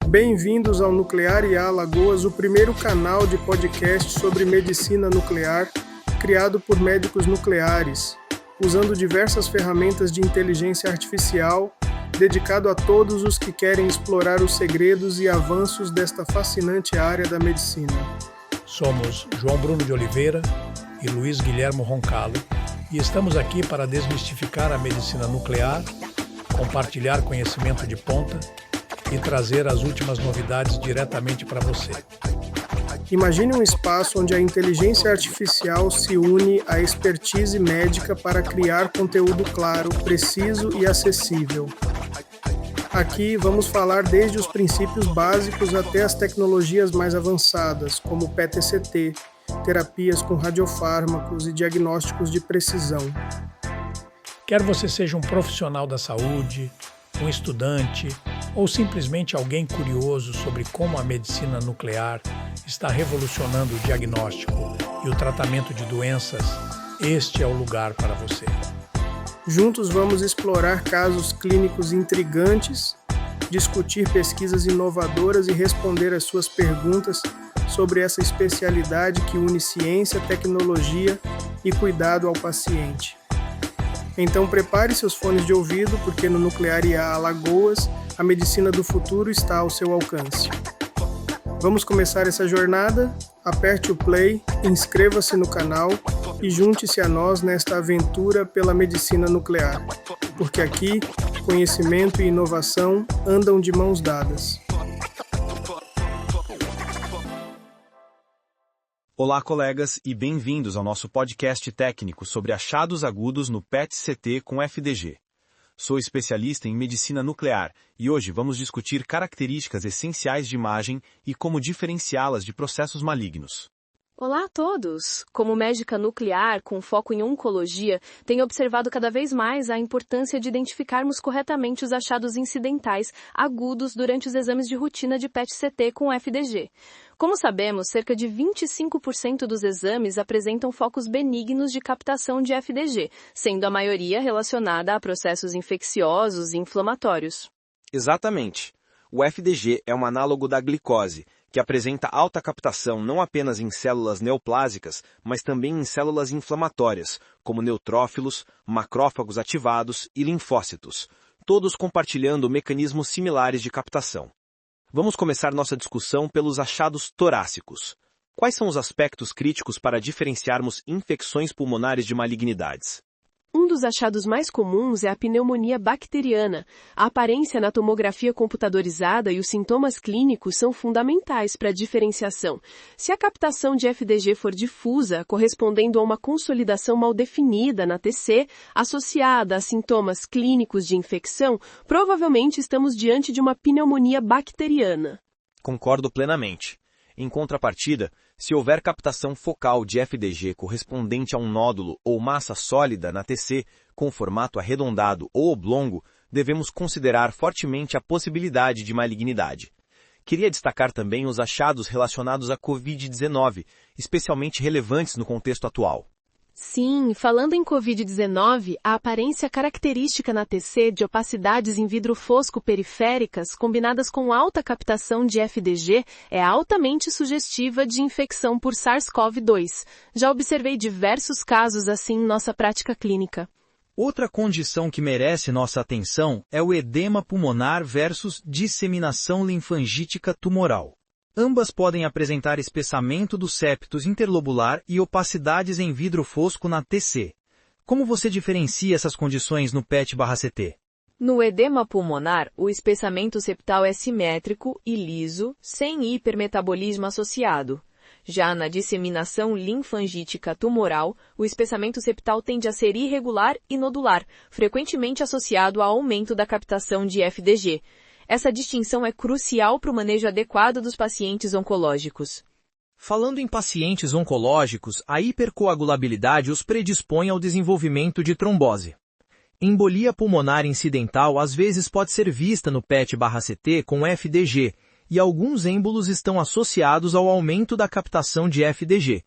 Bem-vindos ao Nuclear IA Alagoas, o primeiro canal de podcast sobre medicina nuclear, criado por médicos nucleares, usando diversas ferramentas de inteligência artificial, dedicado a todos os que querem explorar os segredos e avanços desta fascinante área da medicina. Somos João Bruno de Oliveira e Luiz Guilhermo Roncallo e estamos aqui para desmistificar a medicina nuclear, compartilhar conhecimento de ponta e trazer as últimas novidades diretamente para você. Imagine um espaço onde a inteligência artificial se une à expertise médica para criar conteúdo claro, preciso e acessível. Aqui vamos falar desde os princípios básicos até as tecnologias mais avançadas, como PET-CT, terapias com radiofármacos e diagnósticos de precisão. Quer você seja um profissional da saúde, um estudante ou simplesmente alguém curioso sobre como a medicina nuclear está revolucionando o diagnóstico e o tratamento de doenças, este é o lugar para você. Juntos vamos explorar casos clínicos intrigantes, discutir pesquisas inovadoras e responder às suas perguntas sobre essa especialidade que une ciência, tecnologia e cuidado ao paciente. Então prepare seus fones de ouvido, porque no Nuclear IA Alagoas, a medicina do futuro está ao seu alcance. Vamos começar essa jornada? Aperte o play, inscreva-se no canal e junte-se a nós nesta aventura pela medicina nuclear, porque aqui, conhecimento e inovação andam de mãos dadas. Olá, colegas, e bem-vindos ao nosso podcast técnico sobre achados agudos no PET-CT com FDG. Sou especialista em medicina nuclear e hoje vamos discutir características essenciais de imagem e como diferenciá-las de processos malignos. Olá a todos! Como médica nuclear com foco em oncologia, tenho observado cada vez mais a importância de identificarmos corretamente os achados incidentais agudos durante os exames de rotina de PET-CT com FDG. Como sabemos, cerca de 25% dos exames apresentam focos benignos de captação de FDG, sendo a maioria relacionada a processos infecciosos e inflamatórios. Exatamente. O FDG é um análogo da glicose, que apresenta alta captação não apenas em células neoplásicas, mas também em células inflamatórias, como neutrófilos, macrófagos ativados e linfócitos, todos compartilhando mecanismos similares de captação. Vamos começar nossa discussão pelos achados torácicos. Quais são os aspectos críticos para diferenciarmos infecções pulmonares de malignidades? Um dos achados mais comuns é a pneumonia bacteriana. A aparência na tomografia computadorizada e os sintomas clínicos são fundamentais para a diferenciação. Se a captação de FDG for difusa, correspondendo a uma consolidação mal definida na TC, associada a sintomas clínicos de infecção, provavelmente estamos diante de uma pneumonia bacteriana. Concordo plenamente. Em contrapartida, se houver captação focal de FDG correspondente a um nódulo ou massa sólida na TC, com formato arredondado ou oblongo, devemos considerar fortemente a possibilidade de malignidade. Queria destacar também os achados relacionados à Covid-19, especialmente relevantes no contexto atual. Sim, falando em Covid-19, a aparência característica na TC de opacidades em vidro fosco periféricas, combinadas com alta captação de FDG, é altamente sugestiva de infecção por SARS-CoV-2. Já observei diversos casos assim em nossa prática clínica. Outra condição que merece nossa atenção é o edema pulmonar versus disseminação linfangítica tumoral. Ambas podem apresentar espessamento do septos interlobular e opacidades em vidro fosco na TC. Como você diferencia essas condições no PET/CT? No edema pulmonar, o espessamento septal é simétrico e liso, sem hipermetabolismo associado. Já na disseminação linfangítica tumoral, o espessamento septal tende a ser irregular e nodular, frequentemente associado ao aumento da captação de FDG. Essa distinção é crucial para o manejo adequado dos pacientes oncológicos. Falando em pacientes oncológicos, a hipercoagulabilidade os predispõe ao desenvolvimento de trombose. Embolia pulmonar incidental às vezes pode ser vista no PET/CT com FDG, e alguns êmbolos estão associados ao aumento da captação de FDG.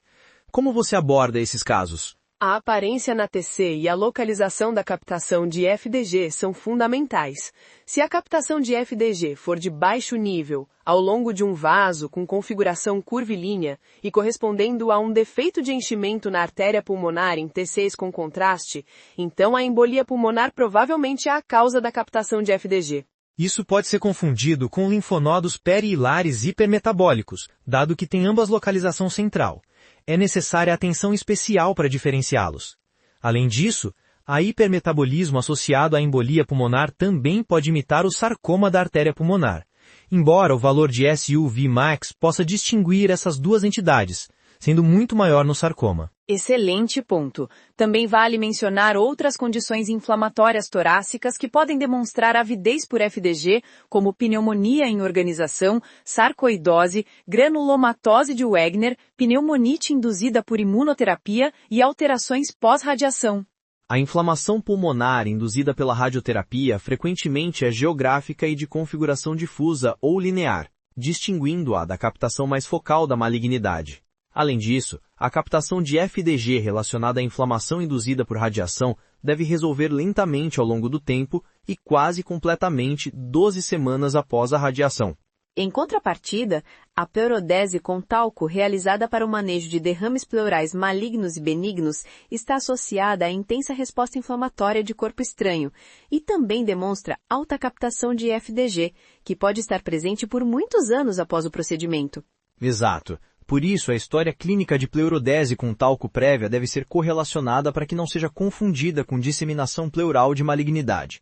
Como você aborda esses casos? A aparência na TC e a localização da captação de FDG são fundamentais. Se a captação de FDG for de baixo nível, ao longo de um vaso com configuração curvilínea e correspondendo a um defeito de enchimento na artéria pulmonar em T6 com contraste, então a embolia pulmonar provavelmente é a causa da captação de FDG. Isso pode ser confundido com linfonodos perihilares hipermetabólicos, dado que tem ambas localização central. É necessária atenção especial para diferenciá-los. Além disso, a hipermetabolismo associado à embolia pulmonar também pode imitar o sarcoma da artéria pulmonar, embora o valor de SUV-max possa distinguir essas duas entidades, sendo muito maior no sarcoma. Excelente ponto. Também vale mencionar outras condições inflamatórias torácicas que podem demonstrar avidez por FDG, como pneumonia em organização, sarcoidose, granulomatose de Wegener, pneumonite induzida por imunoterapia e alterações pós-radiação. A inflamação pulmonar induzida pela radioterapia frequentemente é geográfica e de configuração difusa ou linear, distinguindo-a da captação mais focal da malignidade. Além disso, a captação de FDG relacionada à inflamação induzida por radiação deve resolver lentamente ao longo do tempo e quase completamente 12 semanas após a radiação. Em contrapartida, a pleurodese com talco realizada para o manejo de derrames pleurais malignos e benignos está associada à intensa resposta inflamatória de corpo estranho e também demonstra alta captação de FDG, que pode estar presente por muitos anos após o procedimento. Exato. Por isso, a história clínica de pleurodese com talco prévia deve ser correlacionada para que não seja confundida com disseminação pleural de malignidade.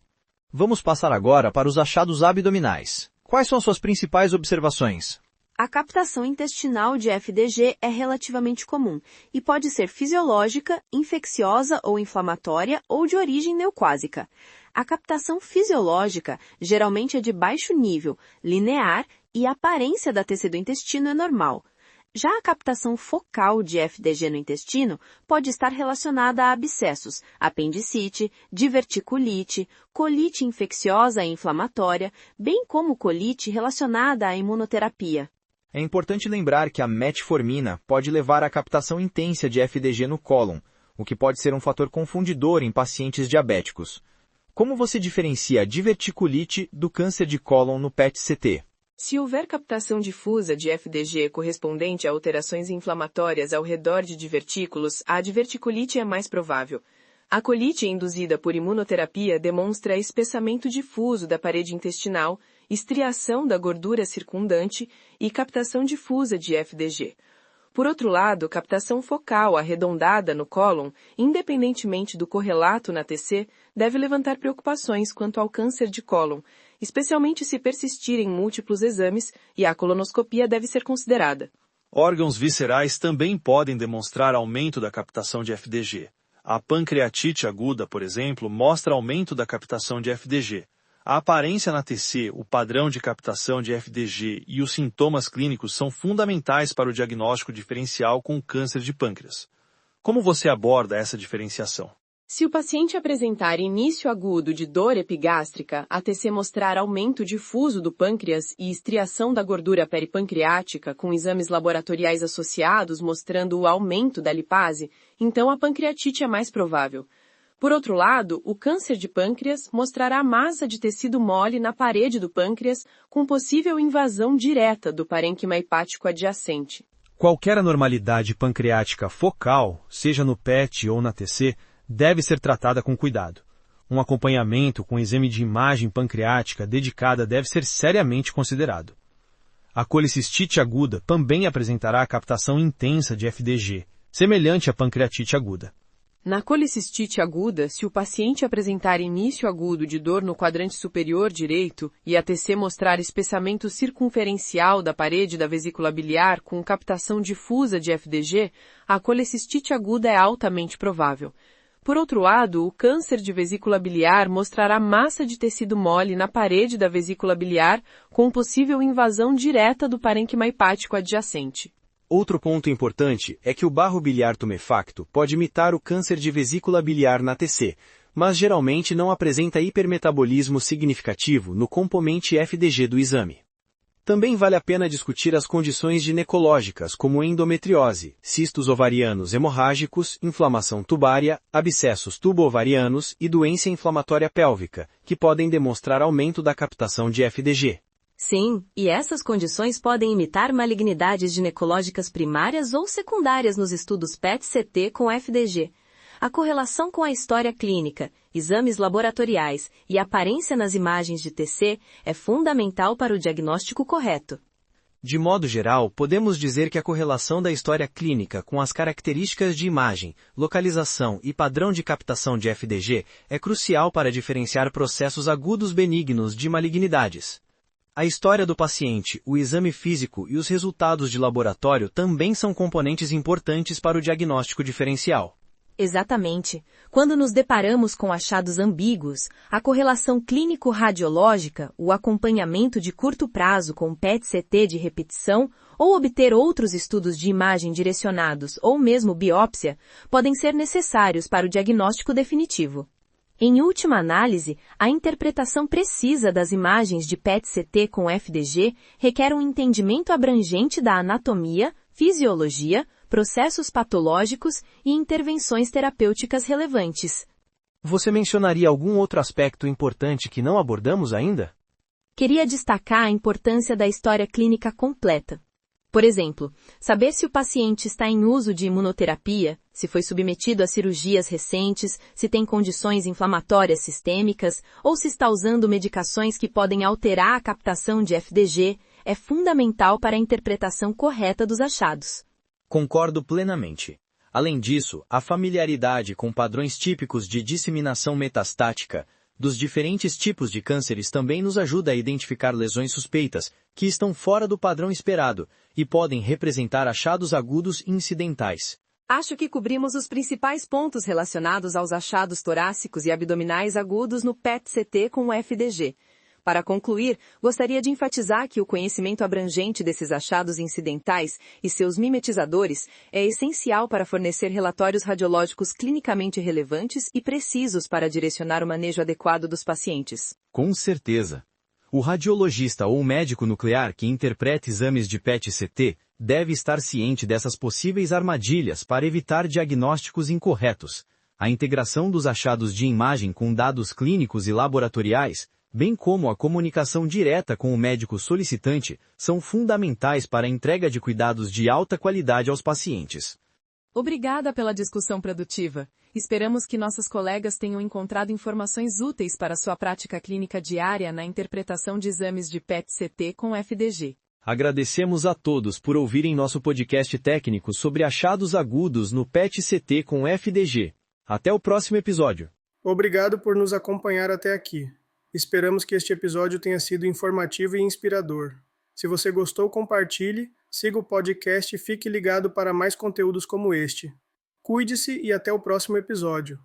Vamos passar agora para os achados abdominais. Quais são suas principais observações? A captação intestinal de FDG é relativamente comum e pode ser fisiológica, infecciosa ou inflamatória ou de origem neoplásica. A captação fisiológica geralmente é de baixo nível, linear e a aparência da TC do intestino é normal. Já a captação focal de FDG no intestino pode estar relacionada a abscessos, apendicite, diverticulite, colite infecciosa e inflamatória, bem como colite relacionada à imunoterapia. É importante lembrar que a metformina pode levar à captação intensa de FDG no cólon, o que pode ser um fator confundidor em pacientes diabéticos. Como você diferencia a diverticulite do câncer de cólon no PET-CT? Se houver captação difusa de FDG correspondente a alterações inflamatórias ao redor de divertículos, a diverticulite é mais provável. A colite induzida por imunoterapia demonstra espessamento difuso da parede intestinal, estriação da gordura circundante e captação difusa de FDG. Por outro lado, captação focal arredondada no cólon, independentemente do correlato na TC, deve levantar preocupações quanto ao câncer de cólon, especialmente se persistirem múltiplos exames, e a colonoscopia deve ser considerada. Órgãos viscerais também podem demonstrar aumento da captação de FDG. A pancreatite aguda, por exemplo, mostra aumento da captação de FDG. A aparência na TC, o padrão de captação de FDG e os sintomas clínicos são fundamentais para o diagnóstico diferencial com o câncer de pâncreas. Como você aborda essa diferenciação? Se o paciente apresentar início agudo de dor epigástrica, a TC mostrar aumento difuso do pâncreas e estriação da gordura peripancreática com exames laboratoriais associados mostrando o aumento da lipase, então a pancreatite é mais provável. Por outro lado, o câncer de pâncreas mostrará massa de tecido mole na parede do pâncreas com possível invasão direta do parênquima hepático adjacente. Qualquer anormalidade pancreática focal, seja no PET ou na TC, deve ser tratada com cuidado. Um acompanhamento com exame de imagem pancreática dedicada deve ser seriamente considerado. A colicistite aguda também apresentará a captação intensa de FDG, semelhante à pancreatite aguda. Na colicistite aguda, se o paciente apresentar início agudo de dor no quadrante superior direito e a TC mostrar espessamento circunferencial da parede da vesícula biliar com captação difusa de FDG, a colecistite aguda é altamente provável. Por outro lado, o câncer de vesícula biliar mostrará massa de tecido mole na parede da vesícula biliar com possível invasão direta do parênquima hepático adjacente. Outro ponto importante é que o barro biliar tumefacto pode imitar o câncer de vesícula biliar na TC, mas geralmente não apresenta hipermetabolismo significativo no componente FDG do exame. Também vale a pena discutir as condições ginecológicas, como endometriose, cistos ovarianos hemorrágicos, inflamação tubária, abscessos tubo-ovarianos e doença inflamatória pélvica, que podem demonstrar aumento da captação de FDG. Sim, e essas condições podem imitar malignidades ginecológicas primárias ou secundárias nos estudos PET-CT com FDG. A correlação com a história clínica, exames laboratoriais e aparência nas imagens de TC é fundamental para o diagnóstico correto. De modo geral, podemos dizer que a correlação da história clínica com as características de imagem, localização e padrão de captação de FDG é crucial para diferenciar processos agudos benignos de malignidades. A história do paciente, o exame físico e os resultados de laboratório também são componentes importantes para o diagnóstico diferencial. Exatamente. Quando nos deparamos com achados ambíguos, a correlação clínico-radiológica, o acompanhamento de curto prazo com PET-CT de repetição ou obter outros estudos de imagem direcionados ou mesmo biópsia podem ser necessários para o diagnóstico definitivo. Em última análise, a interpretação precisa das imagens de PET-CT com FDG requer um entendimento abrangente da anatomia, fisiologia, processos patológicos e intervenções terapêuticas relevantes. Você mencionaria algum outro aspecto importante que não abordamos ainda? Queria destacar a importância da história clínica completa. Por exemplo, saber se o paciente está em uso de imunoterapia, se foi submetido a cirurgias recentes, se tem condições inflamatórias sistêmicas ou se está usando medicações que podem alterar a captação de FDG, é fundamental para a interpretação correta dos achados. Concordo plenamente. Além disso, a familiaridade com padrões típicos de disseminação metastática dos diferentes tipos de cânceres também nos ajuda a identificar lesões suspeitas, que estão fora do padrão esperado, e podem representar achados agudos incidentais. Acho que cobrimos os principais pontos relacionados aos achados torácicos e abdominais agudos no PET-CT com o FDG. Para concluir, gostaria de enfatizar que o conhecimento abrangente desses achados incidentais e seus mimetizadores é essencial para fornecer relatórios radiológicos clinicamente relevantes e precisos para direcionar o manejo adequado dos pacientes. Com certeza. O radiologista ou médico nuclear que interpreta exames de PET-CT deve estar ciente dessas possíveis armadilhas para evitar diagnósticos incorretos. A integração dos achados de imagem com dados clínicos e laboratoriais, bem como a comunicação direta com o médico solicitante, são fundamentais para a entrega de cuidados de alta qualidade aos pacientes. Obrigada pela discussão produtiva. Esperamos que nossos colegas tenham encontrado informações úteis para sua prática clínica diária na interpretação de exames de PET-CT com FDG. Agradecemos a todos por ouvirem nosso podcast técnico sobre achados agudos no PET-CT com FDG. Até o próximo episódio. Obrigado por nos acompanhar até aqui. Esperamos que este episódio tenha sido informativo e inspirador. Se você gostou, compartilhe, siga o podcast e fique ligado para mais conteúdos como este. Cuide-se e até o próximo episódio.